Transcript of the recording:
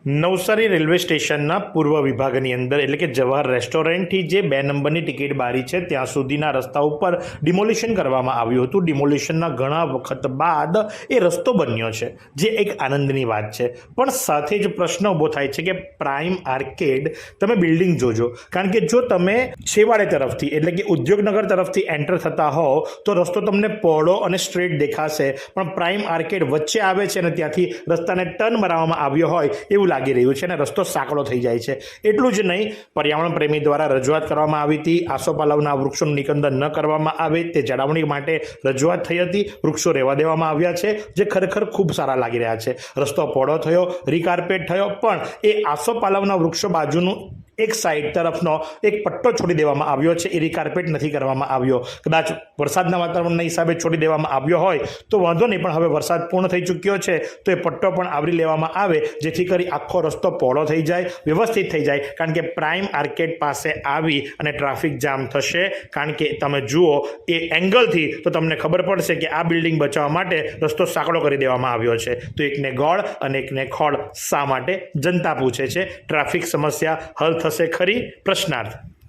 Navsari railway સ્ટેશનના પૂર્વ વિભાગની અંદર એટલે કે જવાહર રેસ્ટોરન્ટથી જે 2 નંબરની ટિકિટ બારી છે ત્યાં સુધીના રસ્તા ઉપર ડિમોલિશન કરવામાં આવ્યું હતું. ડિમોલિશનના ઘણા વખત બાદ એ રસ્તો બન્યો છે, જે એક આનંદની વાત છે. પણ સાથે જ પ્રશ્ન ઊભો થાય છે કે પ્રાઇમ આર્કેડ તમે બિલ્ડિંગ જોજો, કારણ કે જો તમે છેવાડે તરફથી એટલે કે ઉદ્યોગનગર તરફથી એન્ટર થતા હો તો રસ્તો તમને પહોળો અને સ્ટ્રેટ દેખાશે, પણ પ્રાઇમ આર્કેડ વચ્ચે આવે છે અને ત્યાંથી રસ્તાને ટર્ન મારવામાં આવ્યો હોય એવું લાગી રહ્યું છે અને રસ્તો સાંકડો થઈ જાય છે. એટલું જ નહીં, પર્યાવરણ પ્રેમી દ્વારા રજૂઆત કરવામાં આવી હતી. આસોપાલવના વૃક્ષોનું નિકંદન ન કરવામાં આવે તે જાળવણી માટે રજૂઆત થઈ હતી. વૃક્ષો રહેવા દેવામાં આવ્યા છે, જે ખરેખર ખૂબ સારા લાગી રહ્યા છે. રસ્તો પહોળો થયો, રીકાર્પેટ થયો, પણ એ આસોપાલવના વૃક્ષો બાજુનું એક સાઈડ તરફનો એક પટ્ટો છોડી દેવામાં આવ્યો છે. એ રીકાર્પેટ નથી કરવામાં આવ્યો. કદાચ વરસાદના વાતાવરણના હિસાબે છોડી દેવામાં આવ્યો હોય તો વાંધો નહીં, પણ હવે વરસાદ પૂર્ણ થઈ ચૂક્યો છે તો એ પટ્ટો પણ આવરી લેવામાં આવે, જેથી કરી આખો રસ્તો પહોળો થઈ જાય, વ્યવસ્થિત થઈ જાય. કારણ કે પ્રાઇમ આર્કેડ પાસે આવી અને ટ્રાફિક જામ થશે, કારણ કે તમે જુઓ એ એંગલથી તો તમને ખબર પડશે કે આ બિલ્ડિંગ બચાવવા માટે રસ્તો સાંકડો કરી દેવામાં આવ્યો છે. તો એકને ગોળ અને એકને ખોળ શા માટે, જનતા પૂછે છે. ટ્રાફિક સમસ્યા હલ થશે ખરી? પ્રશ્નાર્થ.